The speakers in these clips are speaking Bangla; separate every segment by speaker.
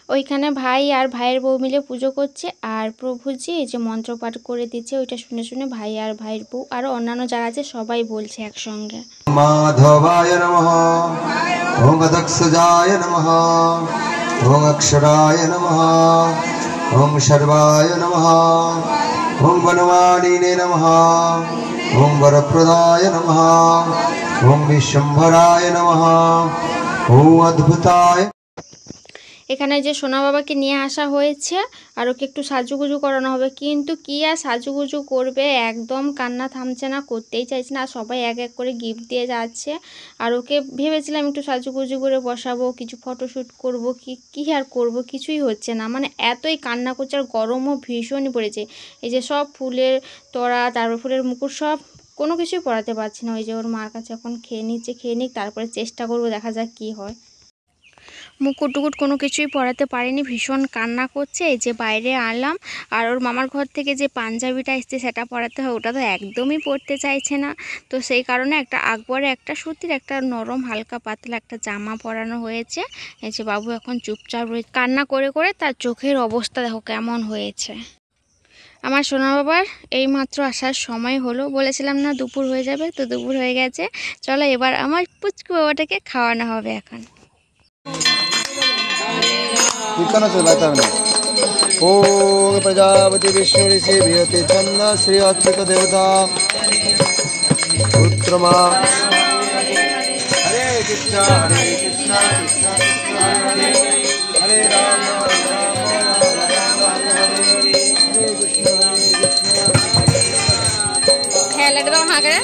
Speaker 1: ওইখানে ভাই আর ভাইয়ের বউ মিলে পুজো করছে, আর প্রভুজি এই যে মন্ত্রপাঠ করে দিচ্ছে, ওইটা শুনে শুনে ভাই আর ভাইয়ের বউ আরও অন্যান্য যারা আছে সবাই বলছে একসঙ্গে।
Speaker 2: মাধবায় নমঃ, ওম দক্ষজায় নমঃ, ওম অক্ষরায় নমঃ, ওম সর্বায় নমঃ, ওম বনমালিনে নমঃ, ওম বরপ্রদায় নমঃ, ওম বিশ্বম্ভরায় নমঃ, ওম অদ্ভুতায়।
Speaker 1: এখানে যে সোনা বাবাকে নিয়ে আসা হয়েছে আর ওকে একটু সাজুগুজু করানো হবে, কিন্তু কি আর সাজুগুজু করবে, একদম কান্না থামছে না, করতেই চাইছে না। আর সবাই এক এক করে গিফট দিয়ে যাচ্ছে, আর ওকে ভেবেছিলাম একটু সাজুগুজু করে বসাবো, কিছু ফটোশ্যুট করব, কি আর করব, কিছুই হচ্ছে না। মানে এতই কান্না করছে, আর গরমও ভীষণই পড়েছে। এই যে সব ফুলের তোড়া, তারপর ফুলের মুকুট, সব কোনো কিছুই পরাতে পারছি না। ওই যে ওর মার কাছে এখন খেয়ে নিক, তারপরে চেষ্টা করব, দেখা যাক কি হয়। মুকুট টুকুট কোনো কিছুই পরাতে পারিনি, ভীষণ কান্না করছে। এই যে বাইরে আনলাম, আর ওর মামার ঘর থেকে যে পাঞ্জাবিটা এসছে সেটা পরাতে হয়, ওটা তো একদমই পরতে চাইছে না। তো সেই কারণে একটা আকবরে একটা সুতির একটা নরম হালকা পাতলা একটা জামা পরানো হয়েছে। এই যে বাবু এখন চুপচাপ রয়েছে, কান্না করে করে তার চোখের অবস্থা দেখো কেমন হয়েছে। আমার সোনা বাবার এইমাত্র আসার সময় হলো, বলেছিলাম না দুপুর হয়ে যাবে, তো দুপুর হয়ে গেছে। চলো এবার আমার পুচকু বাবাটাকে খাওয়ানো হবে এখন।
Speaker 2: ओम प्रजापति विष्णु ऋषि भियते छंद श्री अच्युत देवता पुत्रमा। हरे कृष्णा कृष्णा कृष्णा हरे हरे राम राम राम हरे कृष्णा
Speaker 1: হ্যাঁ লেটে দাও হ্যাঁ করে।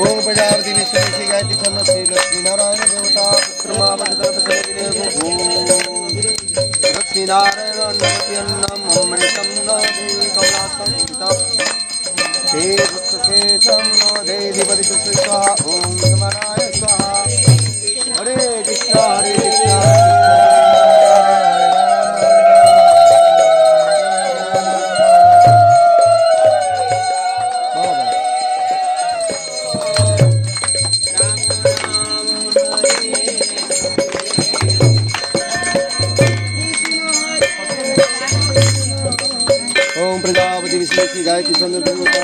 Speaker 2: ओम प्रजापति विष्णु ऋषि गायत्री छंद श्री लक्ष्मी नारायण देवता लक्ष्मी नारायण नमत्यन्नम अमृतम नमः कमलासं हे भक्तसे समनो देवीपति स्वाहा ओम समानाय स्वाहा हरे कृष्णा प्रजापति विष्णु की गायत्री चंद्र देवता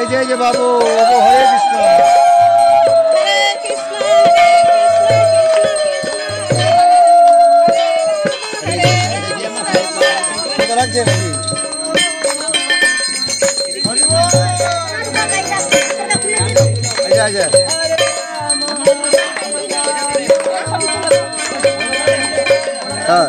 Speaker 2: जय जय बाबू हरे कृष्ण हाँ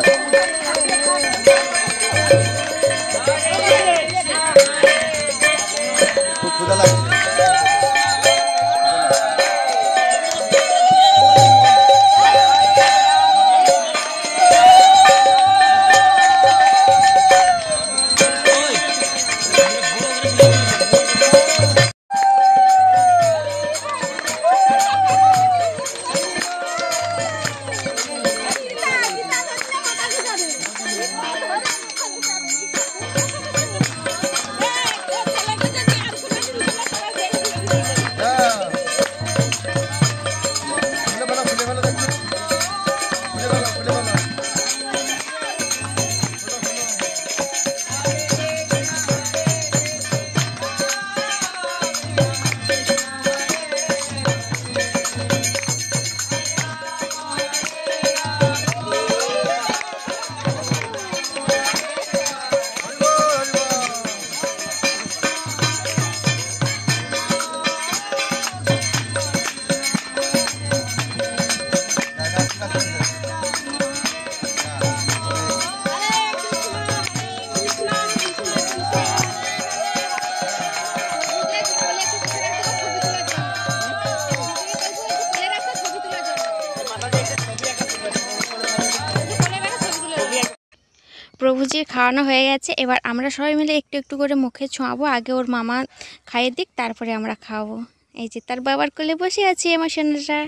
Speaker 1: প্রভুজির খাওয়ানো হয়ে গেছে, এবার আমরা সবাই মিলে একটু একটু করে মুখে ছোঁয়াবো। আগে ওর মামা খাইয়ে দিক, তারপরে আমরা খাওয়াবো। এই যে তার বাবার কোলে বসে আছি আমার সোনাটা।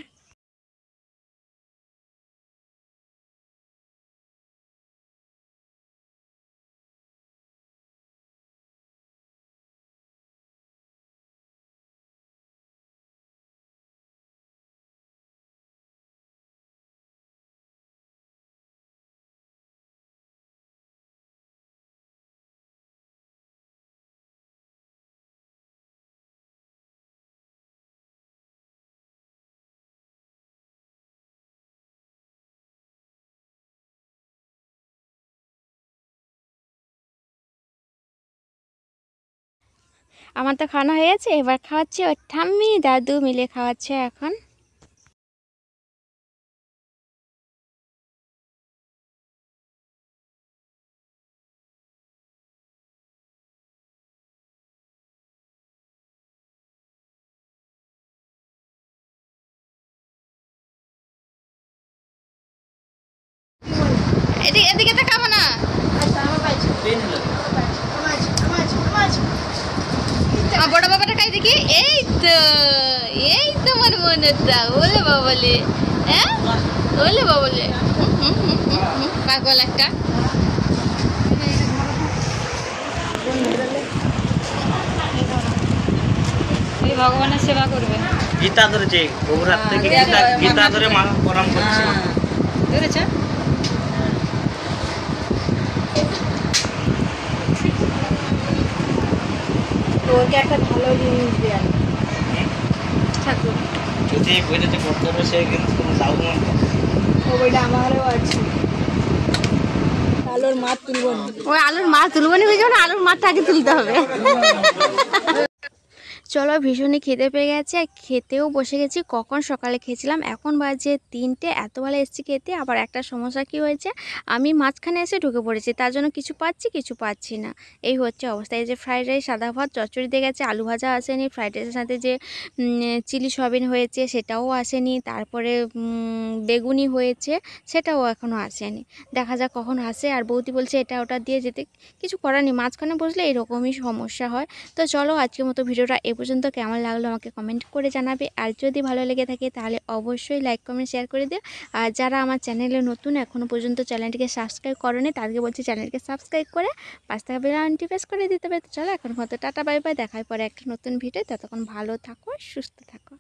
Speaker 1: আমার তো খাওয়ানো হয়ে গেছে, এবার খাওয়াচ্ছে ওর ঠাম্মি দাদু মিলে খাওয়াচ্ছে এখন। এদিকে এদিকে তো খাবো না। বড় বাবাটা খাই দেখি। এই তো আমার মনটা ওলে বাবলে, হ্যাঁ ওলে বাবলে, পাগল একটা। ভগবানের সেবা করবে।
Speaker 3: গীতা ধরেছে বগুড়ার থেকে, গীতা ধরে মা প্রণাম করছে।
Speaker 1: ধরেছে ওকে একটা ভালো জিনিস দেয়া ঠাকুর।
Speaker 3: যদি বইটাতে করতে হবে সে কিন্তু কোনো দাও না।
Speaker 1: ও বইটা আমারও আছে। আলুর মাছ তুলবো না, ওই আলুর মাছ তুলবো না, বুঝছো না, আলুর মাছটা আগে তুলতে হবে। চলো, ভীষণই খিদে পেয়ে গেছে, খেতেও বসে গেছি। কখন সকালে খেয়েছিলাম, এখন বাজে 3টে। এতবেলা এসেছি খেতে। আবার একটা সমস্যা কি হয়েছে, আমি মাঝখানে এসে ঢুকে পড়েছি, তার জন্য কিছু পাচ্ছি কিছু পাচ্ছি না, এই হচ্ছে অবস্থা। এই যে ফ্রাইড রাইস, সাদা ভাত, চচ্চড়ি দিয়ে গেছে, আলু ভাজা আসেনি, ফ্রাইড রাইসের সাথে যে চিলি সয়াবিন হয়েছে সেটাও আসেনি, তারপরে বেগুনি হয়েছে সেটাও এখনও আসেনি। দেখা যাক কখন আসে। আর বৌদি বলছে এটা ওটা দিয়ে যেতে, কিছু করার নেই, মাঝখানে বসলে এরকমই সমস্যা হয়। তো চলো, আজকের মতো ভিডিওটা এ পর্যন্ত। কেমন লাগলো আমাকে কমেন্ট করে জানাবে, আর যদি ভালো লেগে থাকে তাহলে অবশ্যই লাইক কমেন্ট শেয়ার করে দিও। আর যারা আমার চ্যানেলে নতুন, এখনও পর্যন্ত চ্যানেলটিকে সাবস্ক্রাইব করোনি, তাদেরকে বলছি চ্যানেলকে সাবস্ক্রাইব করে পাঁচ টাকা বেল আইকনটি প্রেস করে দিতে হবে। তো চলো এখন মতো টাটা বাই বাই, দেখার পরে একটা নতুন ভিডিও। ততক্ষণ ভালো থাকো, সুস্থ থাকো।